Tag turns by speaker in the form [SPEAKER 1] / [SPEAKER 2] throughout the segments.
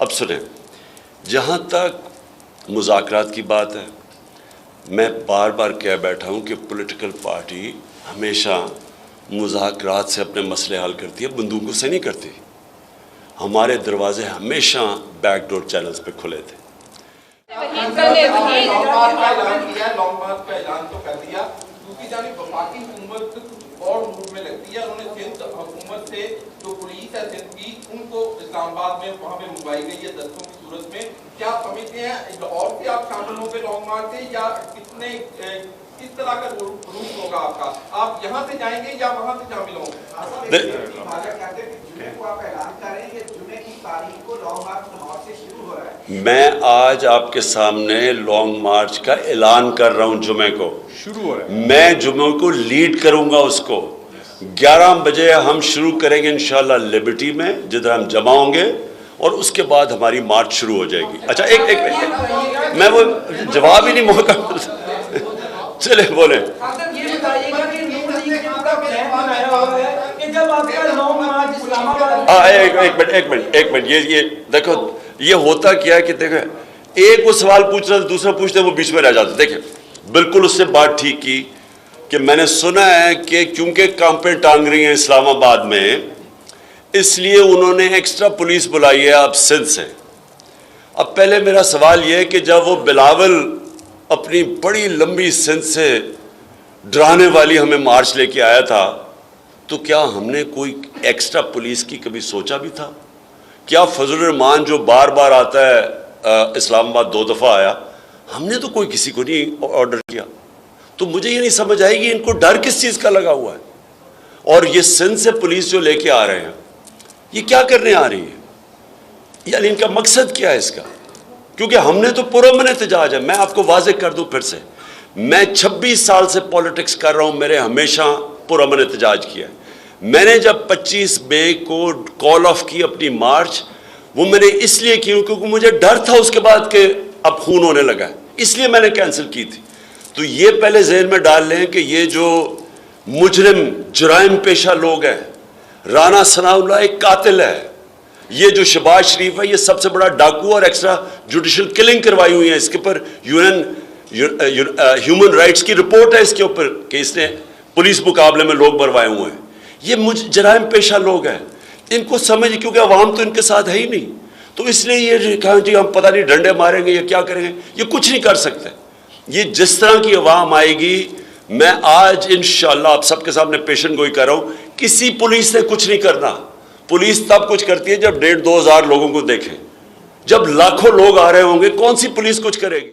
[SPEAKER 1] اب سنیں, جہاں تک مذاکرات کی بات ہے, میں بار بار کہہ بیٹھا ہوں کہ پولیٹیکل پارٹی ہمیشہ مذاکرات سے اپنے مسئلے حل کرتی ہے, بندوقوں سے نہیں کرتی. ہمارے دروازے ہمیشہ بیک ڈور چینلز پہ کھلے تھے.
[SPEAKER 2] لانگ مارچ کا اعلان تو کر دیا, دوسری جانب وفاقی حکومت اور موڈ میں لگتی ہے. انہوں نے سندھ حکومت سے جو پولیس ہے سندھ کی, ان کو اسلام آباد میں وہاں پہ منگوائی گئی ہے دستوں کی صورت میں. کیا آپ سمجھتے ہیں اور بھی آپ شامل ہوں گے لانگ مارچ سے, یا کتنے کس طرح کا روٹ ہوگا آپ کا؟ آپ یہاں سے جائیں گے یا وہاں سے شامل ہوں گے؟
[SPEAKER 1] میں آج آپ کے سامنے لانگ مارچ کا اعلان کر رہا ہوں. جمعے کو
[SPEAKER 3] شروع ہو رہا ہے,
[SPEAKER 1] میں جمعے کو لیڈ کروں گا. اس کو 11 بجے ہم شروع کریں گے انشاءاللہ لبرٹی میں, جدھر ہم جمع ہوں گے, اور اس کے بعد ہماری مارچ شروع ہو جائے گی. اچھا ایک میں وہ جواب ہی نہیں موقع چلے بولیں. ایک منٹ یہ دیکھو, یہ ہوتا کیا ہے کہ دیکھیں, ایک وہ سوال پوچھ رہا تھا, دوسرا پوچھتے وہ بیچ میں رہ جاتا. دیکھیں بالکل اس سے بات ٹھیک کی کہ میں نے سنا ہے کہ کیونکہ کامپیں ٹانگ رہی ہیں اسلام آباد میں, اس لیے انہوں نے ایکسٹرا پولیس بلائی ہے اب سندھ سے. اب پہلے میرا سوال یہ ہے کہ جب وہ بلاول اپنی بڑی لمبی سندھ سے ڈرانے والی ہمیں مارچ لے کے آیا تھا, تو کیا ہم نے کوئی ایکسٹرا پولیس کی کبھی سوچا بھی تھا؟ کیا فضل الرحمان جو بار بار آتا ہے اسلام آباد 2 دفعہ آیا, ہم نے تو کوئی کسی کو نہیں آرڈر کیا. تو مجھے یہ نہیں سمجھ آئے گی ان کو ڈر کس چیز کا لگا ہوا ہے. اور یہ سندھ سے پولیس جو لے کے آ رہے ہیں, یہ کیا کرنے آ رہی ہے؟ یعنی ان کا مقصد کیا ہے اس کا؟ کیونکہ ہم نے تو پرامن احتجاج ہے. میں آپ کو واضح کر دوں پھر سے, میں 26 سال سے پولیٹکس کر رہا ہوں, میرے ہمیشہ پرامن احتجاج کیا ہے. میں نے جب 25 مئی کو کال آف کی اپنی مارچ, وہ میں نے اس لیے کی کیونکہ مجھے ڈر تھا اس کے بعد کہ اب خون ہونے لگا ہے, اس لیے میں نے کینسل کی تھی. تو یہ پہلے ذہن میں ڈال لیں کہ یہ جو مجرم جرائم پیشہ لوگ ہیں, رانا ثناء اللہ ایک قاتل ہے, یہ جو شہباز شریف ہے یہ سب سے بڑا ڈاکو اور ایکسٹرا جوڈیشل کلنگ کروائی ہوئی ہیں. اس کے اوپر ہیومن رائٹس کی رپورٹ ہے اس کے اوپر کہ اس نے پولیس مقابلے میں لوگ بروائے ہوئے ہیں. یہ جرائم پیشہ لوگ ہیں, ان کو سمجھ, کیونکہ عوام تو ان کے ساتھ ہے ہی نہیں, تو اس لیے یہ کہا جی ہم پتہ نہیں ڈنڈے ماریں گے یا کیا کریں گے, یہ کچھ نہیں کر سکتے. یہ جس طرح کی عوام آئے گی, میں آج انشاءاللہ آپ سب کے سامنے پیشن گوئی کر رہا ہوں, کسی پولیس نے کچھ نہیں کرنا. پولیس تب کچھ کرتی ہے جب 1,500-2 ہزار لوگوں کو دیکھیں. جب لاکھوں لوگ آ رہے ہوں گے, کون سی پولیس کچھ کرے گی؟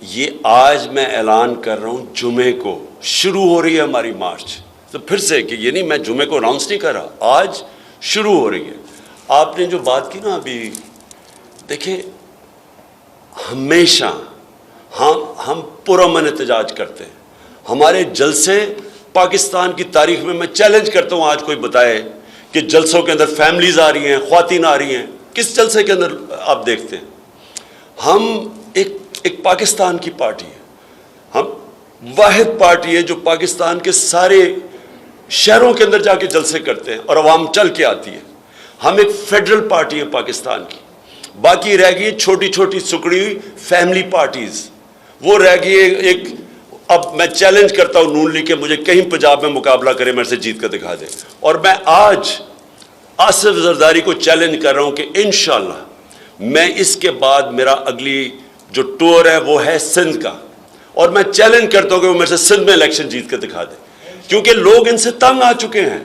[SPEAKER 1] یہ آج میں اعلان کر رہا ہوں, جمعے کو شروع ہو رہی ہے ہماری مارچ. تو پھر سے کہ یہ نہیں, میں جمعے کو اناؤنس نہیں کر رہا, آج شروع ہو رہی ہے. آپ نے جو بات کی نا ابھی, دیکھیں ہمیشہ ہم پرامن احتجاج کرتے ہیں. ہمارے جلسے پاکستان کی تاریخ میں چیلنج کرتا ہوں, آج کوئی بتائے کہ جلسوں کے اندر فیملیز آ رہی ہیں, خواتین آ رہی ہیں, کس جلسے کے اندر آپ دیکھتے ہیں؟ ہم ایک پاکستان کی پارٹی ہے, ہم واحد پارٹی ہے جو پاکستان کے سارے شہروں کے اندر جا کے جلسے کرتے ہیں اور عوام چل کے آتی ہے. ہم ایک فیڈرل پارٹی ہے پاکستان کی. باقی رہ گئی چھوٹی چھوٹی سکڑی ہوئی فیملی پارٹیز, وہ رہ گئی ایک. اب میں چیلنج کرتا ہوں نون لیگ کے, مجھے کہیں پنجاب میں مقابلہ کرے, میرے سے جیت کر دکھا دے. اور میں آج آصف زرداری کو چیلنج کر رہا ہوں کہ انشاءاللہ میں اس کے بعد میرا اگلی جو ٹور ہے وہ ہے سندھ کا, اور میں چیلنج کرتا ہوں کہ وہ میرے سے سندھ میں الیکشن جیت کر دکھا دے, کیونکہ لوگ ان سے تنگ آ چکے ہیں.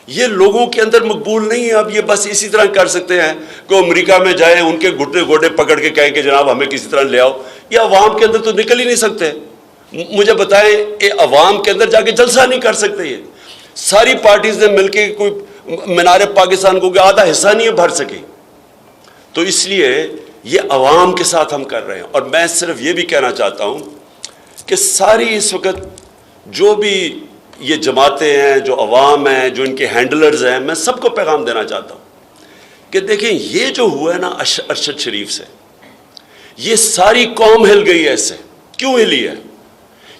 [SPEAKER 1] یہ لوگوں کے اندر مقبول نہیں ہے. اب یہ بس اسی طرح کر سکتے ہیں کہ امریکہ میں جائیں, ان کے گھٹنے گوڈے پکڑ کے کہیں کہ جناب ہمیں کسی طرح لے آؤ. یہ عوام کے اندر تو نکل ہی نہیں سکتے. مجھے بتائیں, یہ عوام کے اندر جا کے جلسہ نہیں کر سکتے. یہ ساری پارٹیز نے مل کے کوئی مینار پاکستان کو آدھا حصہ نہیں بھر سکی. تو اس لیے یہ عوام کے ساتھ ہم کر رہے ہیں. اور میں صرف یہ بھی کہنا چاہتا ہوں کہ ساری اس وقت جو بھی یہ جماعتیں ہیں, جو عوام ہیں, جو ان کے ہینڈلرز ہیں, میں سب کو پیغام دینا چاہتا ہوں کہ دیکھیں یہ جو ہوا ہے نا ارشد شریف سے, یہ ساری قوم ہل گئی ہے. اس سے کیوں ہلی ہے؟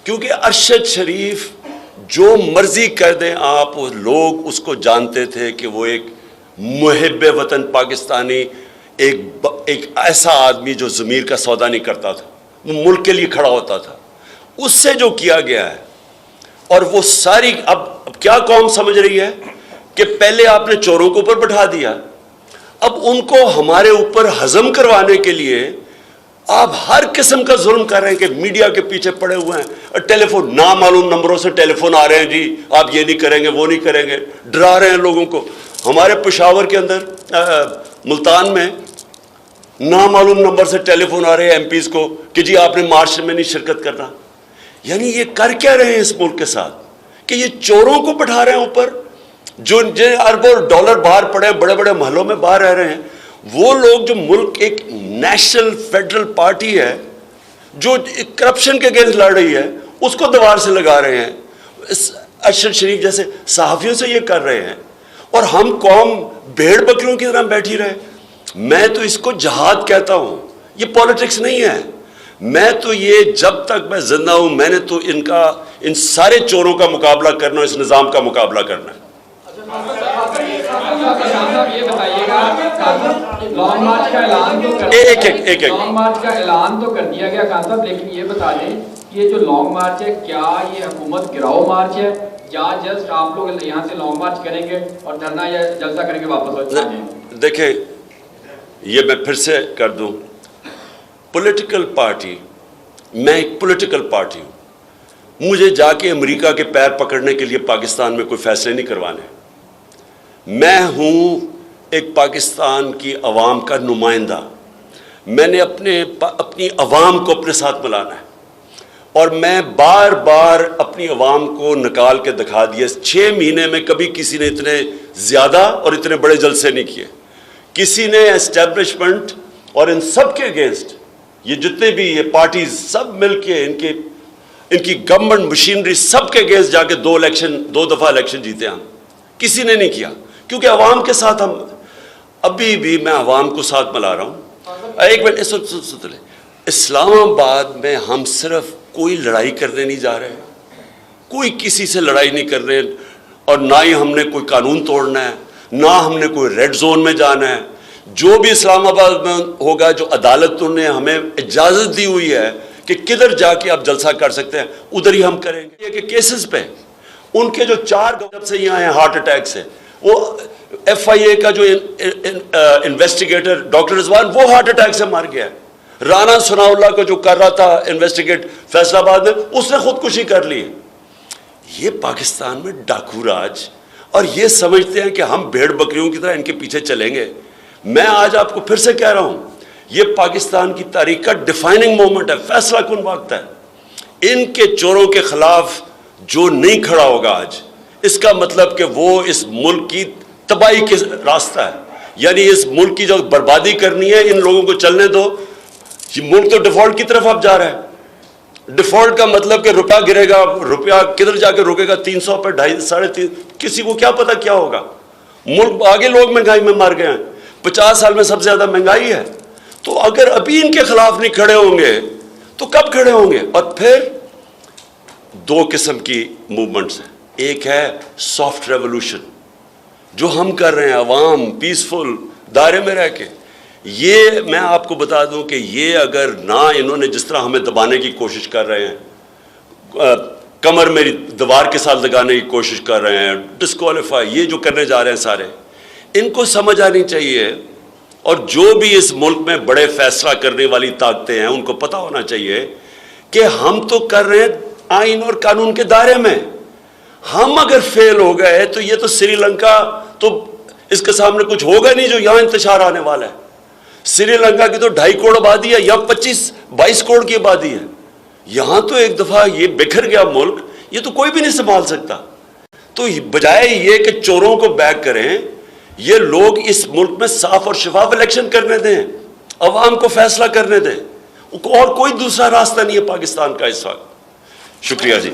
[SPEAKER 1] کیونکہ ارشد شریف جو مرضی کر دیں آپ, لوگ اس کو جانتے تھے کہ وہ ایک محب وطن پاکستانی ایک ایسا آدمی جو ضمیر کا سودا نہیں کرتا تھا، وہ ملک کے لیے کھڑا ہوتا تھا، اس سے جو کیا گیا ہے، اور وہ ساری اب کیا قوم سمجھ رہی ہے کہ پہلے آپ نے چوروں کو اوپر بٹھا دیا، اب ان کو ہمارے اوپر ہضم کروانے کے لیے آپ ہر قسم کا ظلم کر رہے ہیں کہ میڈیا کے پیچھے پڑے ہوئے ہیں، اور ٹیلی فون نامعلوم نمبروں سے ٹیلی فون آ رہے ہیں، جی آپ یہ نہیں کریں گے وہ نہیں کریں گے، ڈرا رہے ہیں لوگوں کو۔ ہمارے پشاور کے اندر ملتان میں نامعلوم نمبر سے ٹیلی فون آ رہے ہیں ایم پیز کو کہ جی آپ نے مارچ میں نہیں شرکت کرنا۔ یعنی یہ کر کیا رہے ہیں اس ملک کے ساتھ کہ یہ چوروں کو بٹھا رہے ہیں اوپر، جو اربوں ڈالر باہر پڑے بڑے بڑے محلوں میں باہر رہ رہے ہیں، وہ لوگ جو ملک ایک نیشنل فیڈرل پارٹی ہے جو کرپشن کے اگینسٹ لڑ رہی ہے، اس کو دیوار سے لگا رہے ہیں، ارشد شریف جیسے صحافیوں سے یہ کر رہے ہیں، اور ہم قوم بھیڑ بکریوں کی طرح بیٹھی رہے۔ میں تو اس کو جہاد کہتا ہوں، یہ پولیٹکس نہیں ہے۔ میں تو یہ جب تک میں زندہ ہوں میں نے تو ان سارے چوروں کا مقابلہ کرنا، اس نظام کا مقابلہ کرنا ہے۔
[SPEAKER 3] لانگ مارچ کا اعلان تو کر دیا گیا خان صاحب، لیکن یہ بتا دیں یہ جو لانگ مارچ ہے کیا یہ حکومت گراؤ مارچ ہے یا جسٹ آپ لوگ یہاں سے لانگ مارچ کریں گے اور دھرنا یا جلسہ کریں گے واپس ہو جائیں گے؟
[SPEAKER 1] دیکھیں یہ میں پھر سے کر دوں، پولیٹیکل پارٹی، میں ایک پولیٹیکل پارٹی ہوں، مجھے جا کے امریکہ کے پیر پکڑنے کے لیے پاکستان میں کوئی فیصلے نہیں کروانے۔ میں ہوں ایک پاکستان کی عوام کا نمائندہ، میں نے اپنی عوام کو اپنے ساتھ ملانا ہے، اور میں بار بار اپنی عوام کو نکال کے دکھا دیا۔ 6 مہینے میں کبھی کسی نے اتنے زیادہ اور اتنے بڑے جلسے نہیں کیے، کسی نے اسٹیبلشمنٹ اور ان سب کے اگینسٹ، یہ جتنے بھی یہ پارٹیز سب مل کے ان کی گورنمنٹ مشینری سب کے اگینسٹ جا کے 2 دفعہ الیکشن جیتے ہم، کسی نے نہیں کیا، کیونکہ عوام کے ساتھ ہم ابھی بھی میں عوام کو ساتھ ملا رہا ہوں۔ ایک منٹ سن لیں، اسلام آباد میں ہم صرف کوئی لڑائی کرنے نہیں جا رہے، کوئی کسی سے لڑائی نہیں کر رہے، اور نہ ہی ہم نے کوئی قانون توڑنا ہے، نہ ہم نے کوئی ریڈ زون میں جانا ہے۔ جو بھی اسلام آباد میں ہوگا، جو عدالتوں نے ہمیں اجازت دی ہوئی ہے کہ کدھر جا کے آپ جلسہ کر سکتے ہیں، ادھر ہی ہم کریں گے۔ کہ کیسز پہ ان کے جو 4 جب سے یہاں ہیں ہارٹ اٹیک سے، وہ ایف آئی اے کا جو انویسٹیگیٹر ڈاکٹر رضوان وہ ہارٹ اٹیک سے مر گیا ہے۔ رانا ثناء اللہ کو جو کر رہا تھا انویسٹیگیٹ فیصل آباد میں، اس نے خودکشی کر لی۔ یہ پاکستان میں ڈاکو راج، اور یہ سمجھتے ہیں کہ ہم بھیڑ بکریوں کی طرح ان کے پیچھے چلیں گے۔ میں آج آپ کو پھر سے کہہ رہا ہوں، یہ پاکستان کی تاریخ کا ڈیفائننگ مومنٹ ہے، فیصلہ کن وقت ہے۔ ان کے چوروں کے خلاف جو نہیں کھڑا ہوگا آج، اس کا مطلب کہ وہ اس ملک کی تباہی کے راستہ ہے، یعنی اس ملک کی جو بربادی کرنی ہے ان لوگوں کو چلنے دو۔ یہ ملک تو ڈیفالٹ کی طرف اب جا رہا ہے۔ ڈیفالٹ کا مطلب کہ روپیہ گرے گا، روپیہ کدھر جا کے رکے گا، 300 پہ 250 350، کسی کو کیا پتا کیا ہوگا۔ ملک آگے لوگ مہنگائی میں مر گئے ہیں، 50 سال میں سب سے زیادہ مہنگائی ہے۔ تو اگر ابھی ان کے خلاف نہیں کھڑے ہوں گے تو کب کھڑے ہوں گے؟ اور پھر 2 قسم کی موومنٹس ہیں، ایک ہے سافٹ ریولوشن جو ہم کر رہے ہیں، عوام پیسفل دائرے میں رہ کے۔ یہ میں آپ کو بتا دوں کہ یہ اگر نہ انہوں نے جس طرح ہمیں دبانے کی کوشش کر رہے ہیں، کمر میری دیوار کے ساتھ لگانے کی کوشش کر رہے ہیں، ڈسکوالیفائی، یہ جو کرنے جا رہے ہیں سارے، ان کو سمجھ آنی چاہیے، اور جو بھی اس ملک میں بڑے فیصلہ کرنے والی طاقتیں ہیں ان کو پتہ ہونا چاہیے کہ ہم تو کر رہے ہیں آئین اور قانون کے دائرے میں۔ ہم اگر فیل ہو گئے تو یہ تو سری لنکا تو اس کے سامنے کچھ ہوگا نہیں جو یہاں انتشار آنے والا ہے۔ سری لنکا کی تو 2.5 کروڑ آبادی ہے، یا 22 کروڑ کی آبادی ہے۔ یہاں تو ایک دفعہ یہ بکھر گیا ملک، یہ تو کوئی بھی نہیں سنبھال سکتا۔ تو بجائے یہ کہ چوروں کو بیک کریں، یہ لوگ اس ملک میں صاف اور شفاف الیکشن کرنے دیں، عوام کو فیصلہ کرنے دیں، اور کوئی دوسرا راستہ نہیں ہے پاکستان کا اس وقت۔ شکریہ جی۔